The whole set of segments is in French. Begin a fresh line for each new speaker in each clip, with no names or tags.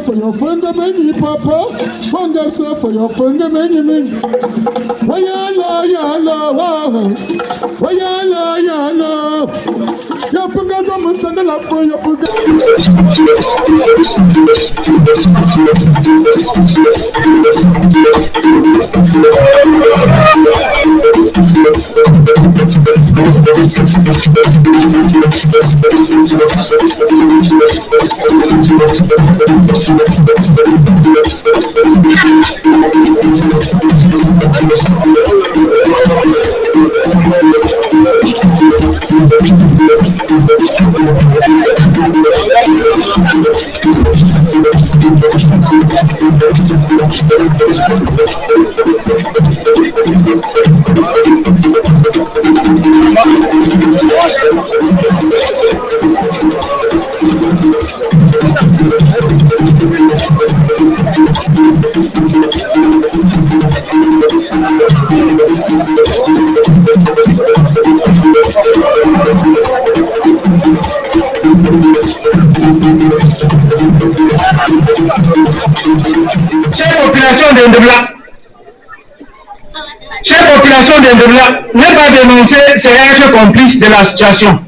For your friend, the many papa, one day for your friend, the many men. Why yalla, why yalla, your forget I'm sending love for your forget.
Chère population d'Indebla, ne pas dénoncer, c'est être complice de la situation.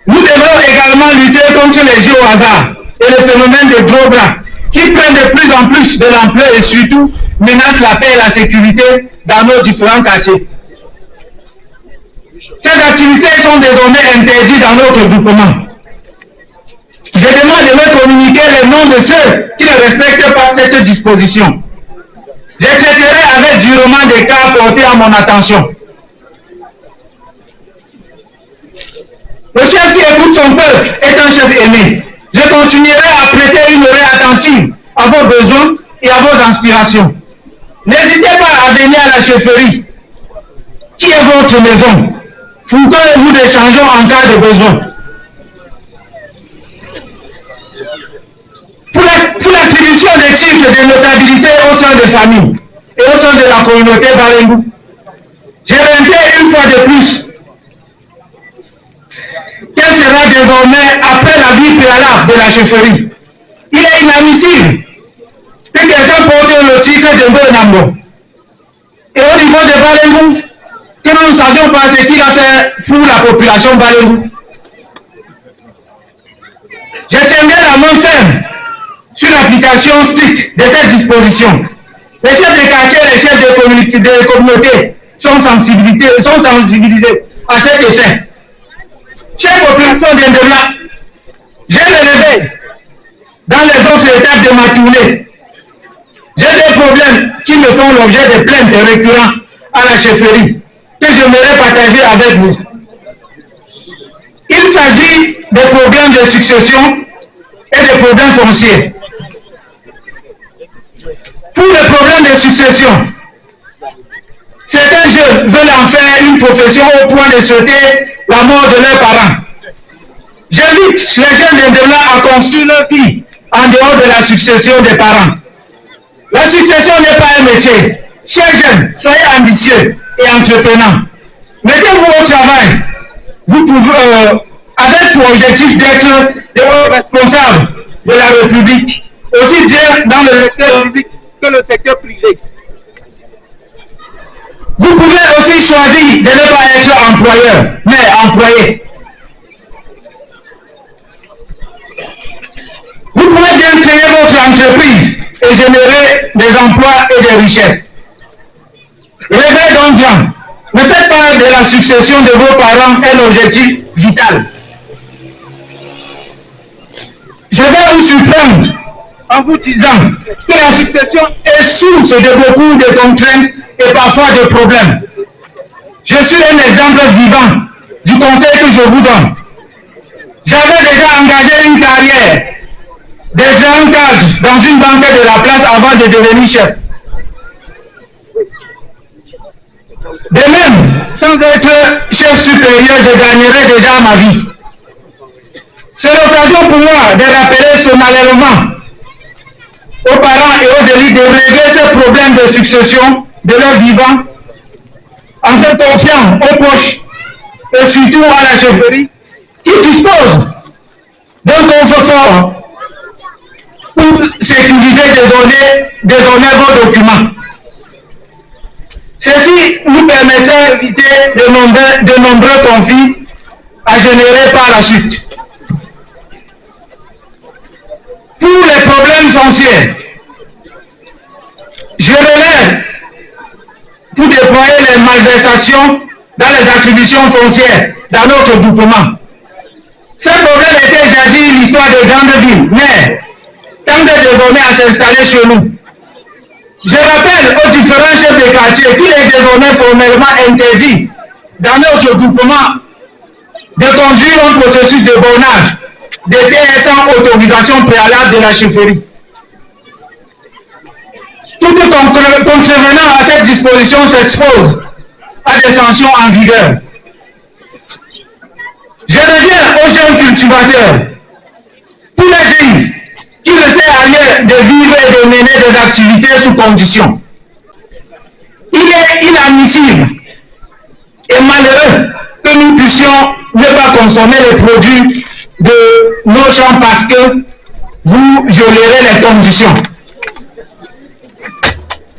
Nous devons également lutter contre les jeux au hasard et le phénomène des gros bras qui prennent de plus en plus de l'ampleur et surtout menacent la paix et la sécurité dans nos différents quartiers. Ces activités sont désormais interdites dans notre groupement. Je demande de me communiquer les noms de ceux qui ne respectent pas cette disposition. Je traiterai avec durement des cas portés à mon attention. Le chef qui écoute son peuple est un chef aimé. Je continuerai à prêter une oreille attentive à vos besoins et à vos inspirations. N'hésitez pas à venir à la chefferie, qui est votre maison, pour que nous échangeons en cas de besoin. Pour l'attribution des titres de notabilité au sein des familles et au sein de la communauté Balengou, je réitère une fois de plus quelle sera désormais après la vie préalable de la chefferie. Il est inadmissible que quelqu'un porte le titre de Mbonambo. Et au niveau de Balengou, que nous ne savions pas ce qu'il a fait pour la population Balengou. Je tiendrai la main ferme sur l'application stricte de cette disposition. Les chefs de quartier et les chefs de communauté sont sensibilisés à cet effet. Chère population d'Indebla, j'ai le réveil dans les autres étapes de ma tournée. J'ai des problèmes qui me font l'objet de plaintes récurrentes à la chefferie que j'aimerais partager avec vous. Il s'agit des problèmes de succession et des problèmes fonciers. Pour les problèmes de succession, certains jeunes veulent en faire une profession au point de souhaiter la mort de leurs parents. J'invite les jeunes d'Indebla à construire leur vie en dehors de la succession des parents. La succession n'est pas un métier. Chers jeunes, soyez ambitieux et entreprenants. Mettez-vous au travail. Vous pouvez, avec pour objectif d'être des responsables de la République, aussi bien dans le secteur public que le secteur privé. Vous pouvez aussi choisir de ne pas être employeur, mais employé. Vous pouvez bien créer votre entreprise et générer des emplois et des richesses. Rêvez donc bien. Ne faites pas de la succession de vos parents un objectif vital. Je vais vous surprendre en vous disant que la succession est source de beaucoup de contraintes et parfois de problèmes. Je suis un exemple vivant du conseil que je vous donne. J'avais déjà engagé une carrière de grand cadre dans une banque de la place avant de devenir chef. De même, sans être chef supérieur, je gagnerai déjà ma vie. C'est l'occasion pour moi de rappeler solennellement aux parents et aux élus de régler ce problème de succession de leur vivant en se confiant aux poches et surtout à la chefferie qui dispose d'un coffre-fort pour sécuriser désormais vos documents. Ceci nous permettrait d'éviter de nombreux conflits à générer par la suite. Pour les problèmes fonciers, je relève pour déployer les malversations dans les attributions foncières dans notre groupement. Ce problème était jadis l'histoire de grandes villes, mais tendait désormais à s'installer chez nous. Je rappelle aux différents chefs de quartier qu'il est désormais formellement interdit dans notre groupement de conduire un processus de bornage de terre sans autorisation préalable de la chefferie. Tout contrevenant à cette disposition s'expose à des sanctions en vigueur. Je reviens aux jeunes cultivateurs. Pour les dire qu'il ne sert à rien de vivre et de mener des activités sous condition. Il est inadmissible et malheureux que nous puissions ne pas consommer les produits de nos champs parce que vous violerez les conditions.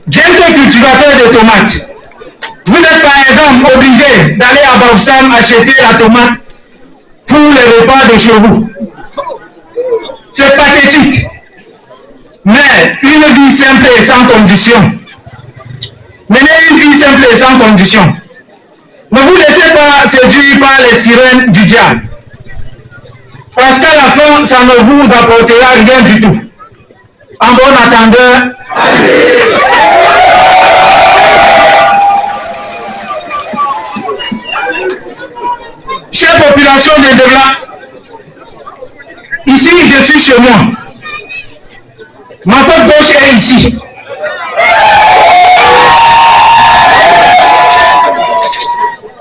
Bien que cultivateur de tomates, vous êtes par exemple obligé d'aller à Bafoussam acheter la tomate pour les repas de chez vous. C'est pathétique, mais une vie simple et sans condition. Menez une vie simple et sans condition. Ne vous laissez pas séduire par les sirènes du diable. Parce qu'à la fin, ça ne vous apportera rien du tout. En bon attendant, chère population de Ndebla, ici je suis chez moi. Ma côte gauche est ici.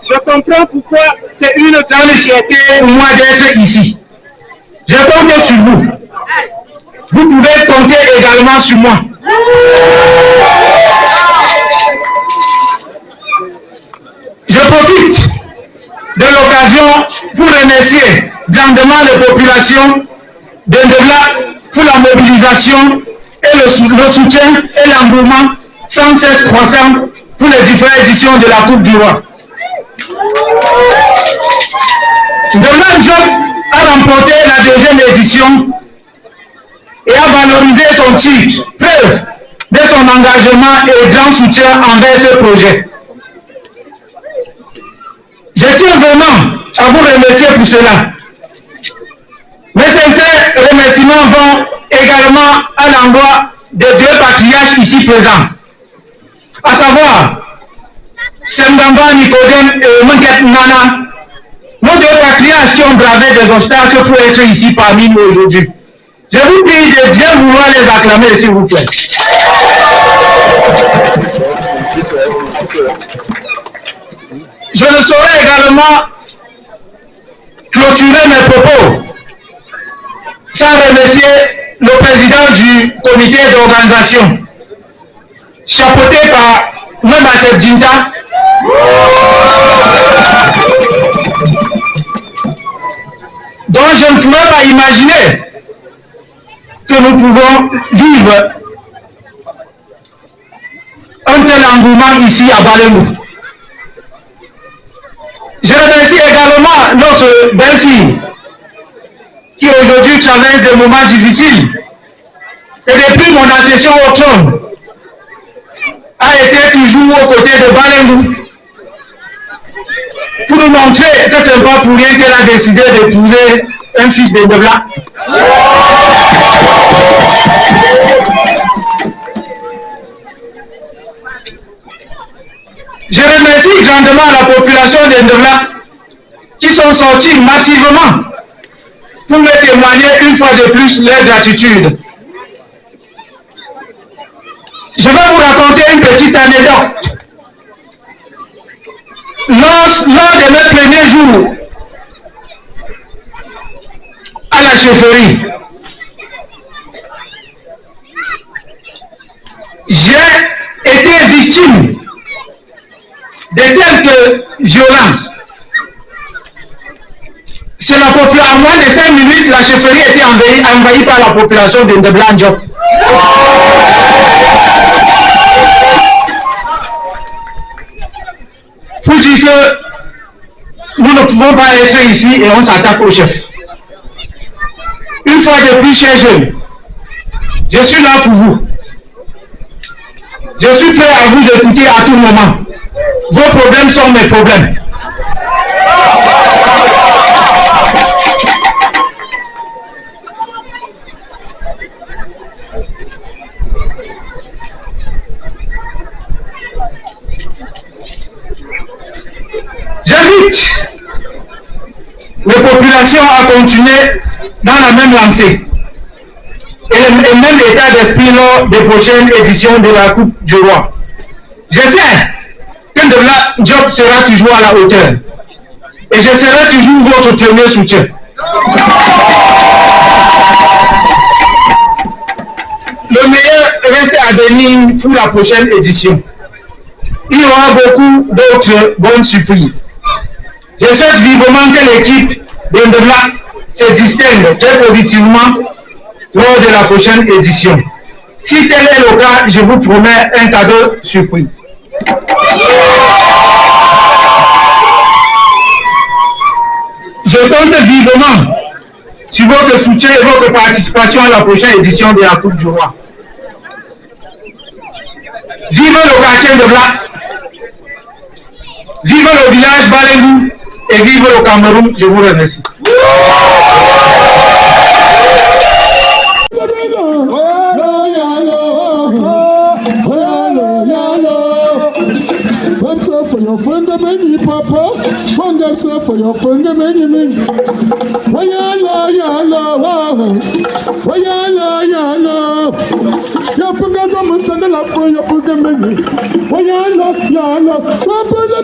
Je comprends pourquoi c'est une grande fierté pour moi d'être ici. Je compte sur vous. Vous pouvez compter également sur moi. Je profite de l'occasion pour remercier grandement les populations de Ndebla pour la mobilisation et le soutien et l'engouement sans cesse croissant pour les différentes éditions de la Coupe du Roi. Ndebla Diop a remporté la deuxième édition et a valorisé son titre, preuve de son engagement et grand soutien envers ce projet. Je tiens vraiment à vous remercier pour cela. Mes sincères remerciements vont également à l'endroit des deux patriarches ici présents, à savoir Sembamba Nicodème et Manket Nana, nos deux patriarches qui ont bravé des obstacles pour être ici parmi nous aujourd'hui. Je vous prie de bien vouloir les acclamer, s'il vous plaît. Je ne saurais également clôturer mes propos sans remercier le président du comité d'organisation, chapeauté par Mme Djinta, dont je ne pouvais pas imaginer que nous pouvons vivre un tel engouement ici à Balemou. Je remercie également notre belle-fille qui aujourd'hui traverse des moments difficiles et depuis mon accession au trône a été toujours aux côtés de Balemou pour nous montrer que ce n'est pas pour rien qu'elle a décidé d'épouser un fils de Ndebla. Je remercie grandement la population de Ndebla qui sont sortis massivement pour me témoigner une fois de plus leur gratitude. Je vais vous raconter une petite anecdote. Lors de mes premiers jours à la chefferie, j'ai été victime de telles de violence. C'est la population. En moins de 5 minutes, la chefferie était envahie par la population de Ndebla Ndiop. Faut dire que nous ne pouvons pas être ici et on s'attaque au chef. Une fois de plus, chers jeunes, je suis là pour vous. Je suis prêt à vous écouter à tout moment. Vos problèmes sont mes problèmes. J'invite les populations à continuer dans la même lancée et le même état d'esprit lors des prochaines éditions de la Coupe du Roi. Je sais que Ndebla Ndiop sera toujours à la hauteur et je serai toujours votre premier soutien. Le meilleur reste à venir pour la prochaine édition. Il y aura beaucoup d'autres bonnes surprises. Je souhaite vivement que l'équipe de Ndebla se distingue très positivement lors de la prochaine édition. Si tel est le cas, je vous promets un cadeau surprise. Je compte vivement sur votre soutien et votre participation à la prochaine édition de la Coupe du Roi. Vive le quartier Ndebla, vive le village Balengou et vive le Cameroun. Je vous remercie.
For your friend, the many papa, one girl for your friend, the many men. Wayala, wayala, your forget a man, send a love for your friend, the many. Wayala, papa, the